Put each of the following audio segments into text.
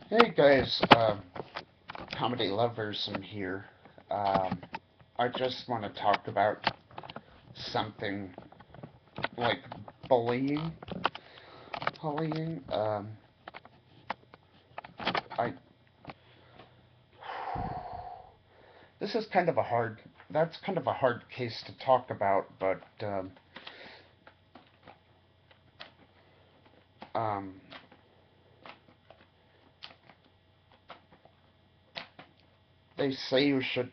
Hey guys, comedy lovers in here. Um, I just want to talk about something like bullying. Bullying. I. This is kind of a hard. That's kind of a hard case to talk about, but um, they say you should.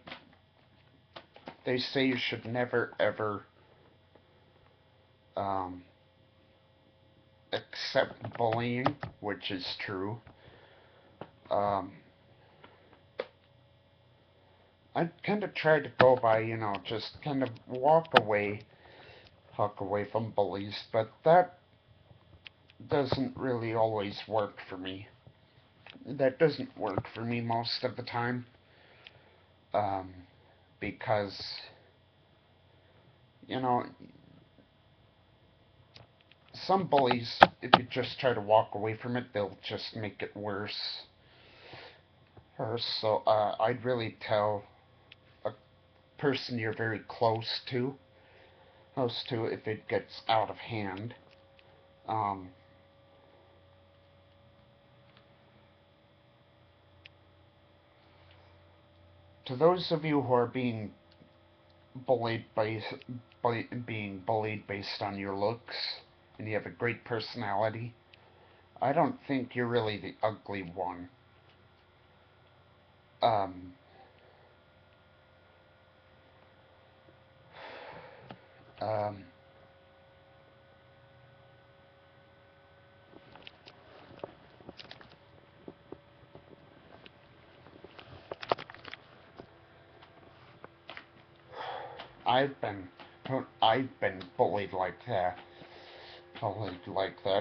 They say you should never ever um, accept bullying, which is true. Um, I kind of try to go by, just kind of walk away from bullies, but that doesn't really always work for me. That doesn't work for me most of the time, um, because, you know, some bullies, if you just try to walk away from it, they'll just make it worse. So I'd really tell a person you're very close to, if it gets out of hand. Um, to those of you who are bullied by being bullied based on your looks, and you have a great personality, I don't think you're really the ugly one. Um, um, I've been I've been bullied like that,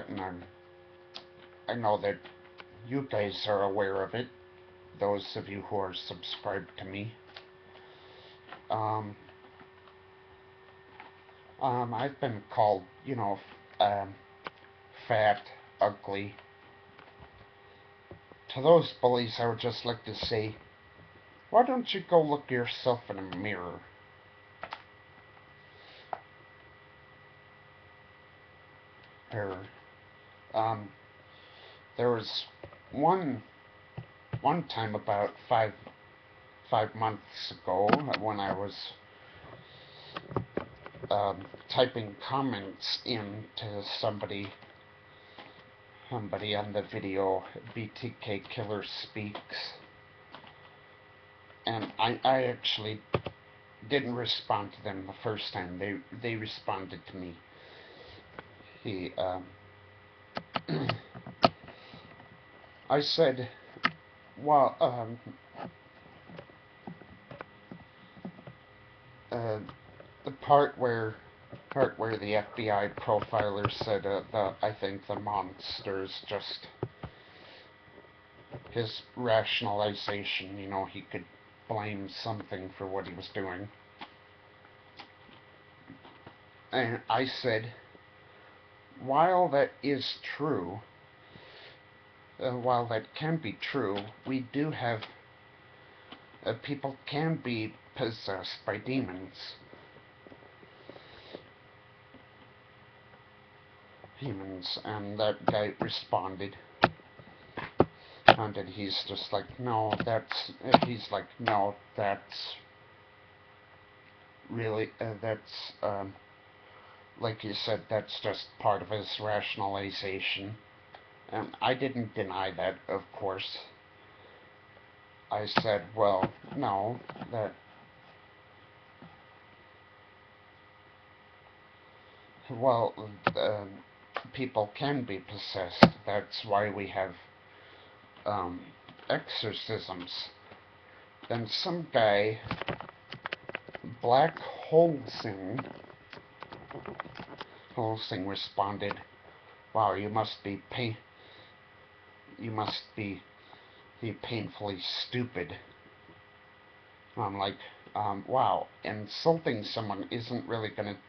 and I know that you guys are aware of it. Those of you who are subscribed to me. Um, I've been called, um, fat, ugly. To those bullies, I would just like to say, why don't you go look yourself in a mirror? Or, um, there was one one time about five months ago when I was typing comments into somebody on the video BTK Killer Speaks, and I actually didn't respond to them the first time. They responded to me. He I said, well, uh, the part where the FBI profiler said I think the monster is just his rationalization. He could blame something for what he was doing. And I said, while that is true, while that can be true, we do have people can be possessed by demons. Demons, and that guy responded, and he's just like, no, he's like, no, that's like you said, that's just part of his rationalization. And I didn't deny that, of course. I said, well, no, that, well, people can be possessed. That's why we have um, exorcisms. Then some guy, Black Holsing, responded, wow, you must be painfully stupid. I'm like, wow, insulting someone isn't really going to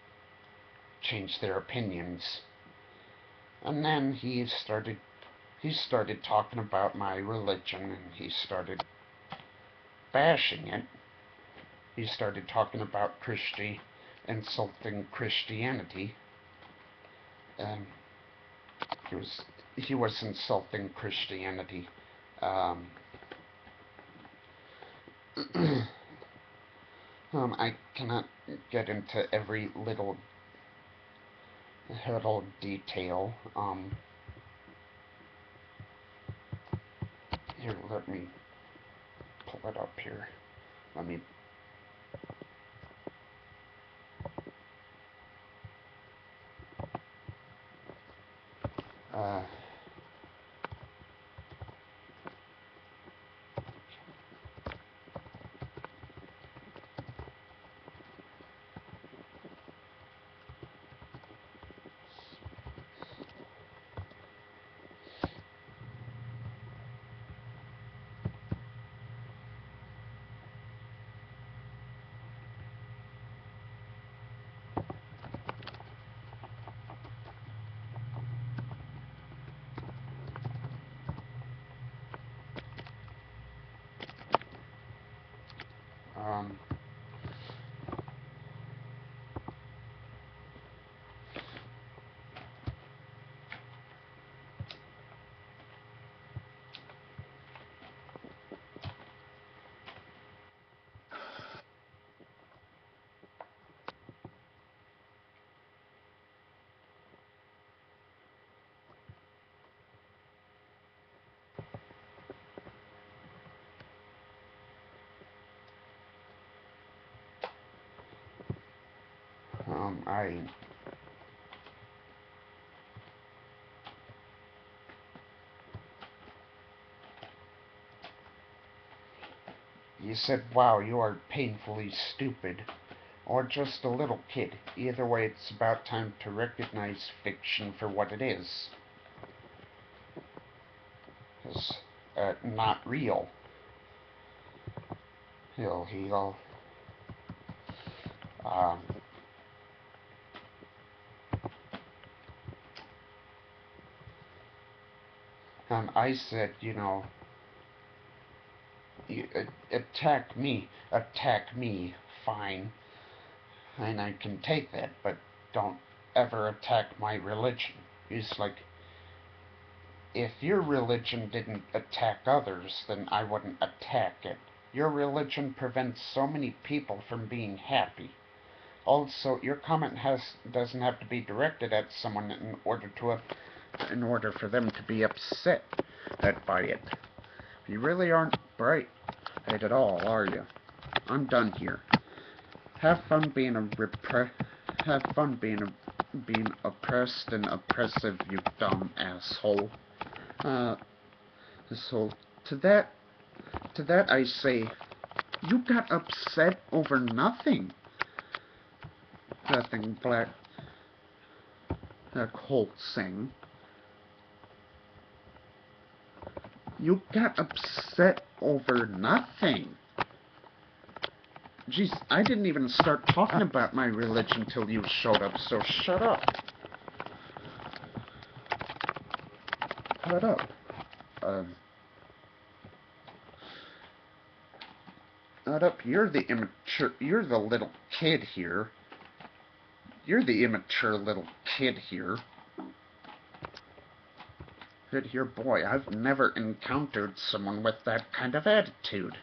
change their opinions. And then he he started talking about my religion, and he started bashing it. He started talking about insulting Christianity, and he was insulting Christianity. Um, I cannot get into every little detail. Here, let me pull it up here. Let me. Uh, um, I. You said, wow, you are painfully stupid. Or just a little kid. Either way, it's about time to recognize fiction for what it is. It's not real. He'll. Um, and I said, you, attack me, fine, and I can take that, but don't ever attack my religion. It's like, if your religion didn't attack others, then I wouldn't attack it. Your religion prevents so many people from being happy. Also, your comment doesn't have to be directed at someone in order for them to be upset by it. You really aren't bright at all, are you? I'm done here. Have fun being being oppressed and oppressive, you dumb asshole. So to that I say, you got upset over nothing. Nothing, Black Colt Singh. You got upset over nothing. Jeez, I didn't even start talking about my religion till you showed up, so shut up. Shut up. Shut up. You're the immature. You're the little kid here. You're the immature little kid here. Kid here, boy, I've never encountered someone with that kind of attitude.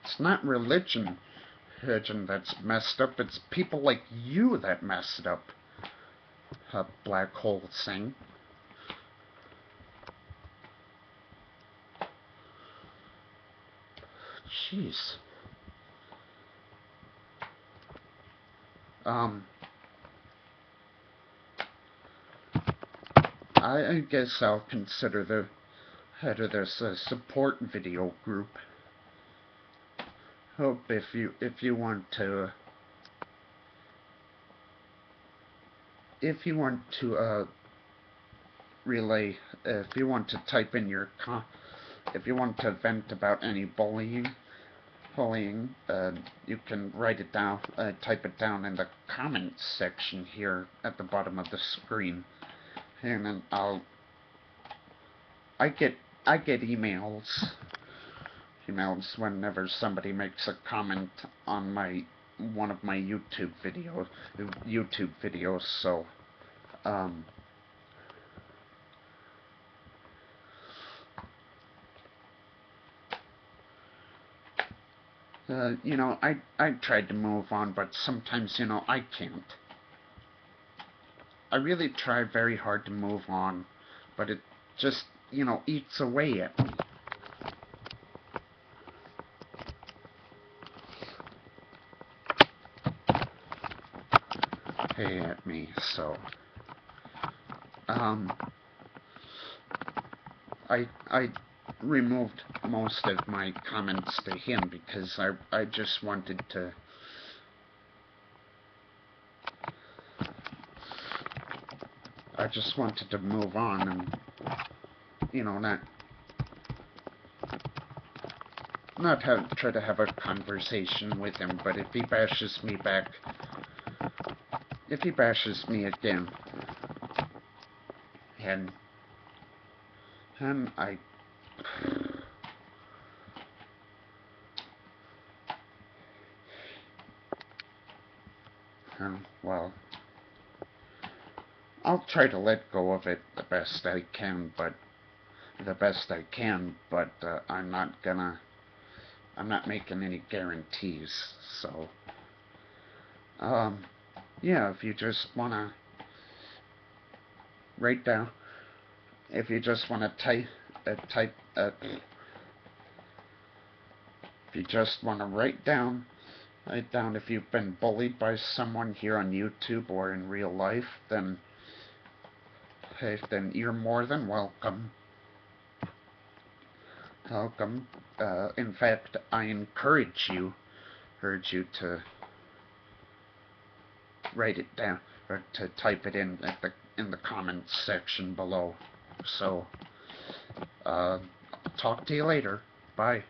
It's not religion that's messed up. It's people like you that messed up. Black Hole Singh. Jeez. I guess I'll consider the head of this support video group. Hope if you want to relay, if you want to type in your if you want to vent about any bullying, you can write it down, type it down in the comments section here at the bottom of the screen, and then I'll I get emails whenever somebody makes a comment on one of my YouTube videos. So um, you know, I tried to move on, but sometimes, you know, I can't. I really try very hard to move on, but it just, you know, eats away at me. At me. So um, I removed most of my comments to him because I just wanted to move on and, you know, not try to have a conversation with him. But if he bashes me again, and I well, I'll try to let go of it the best I can, but I'm not making any guarantees. So yeah, if you just wanna write down, if you just wanna if you just wanna write down if you've been bullied by someone here on YouTube or in real life, then hey, then you're more than welcome. In fact, I encourage you to write it down or to type it in the comments section below. So, talk to you later. Bye.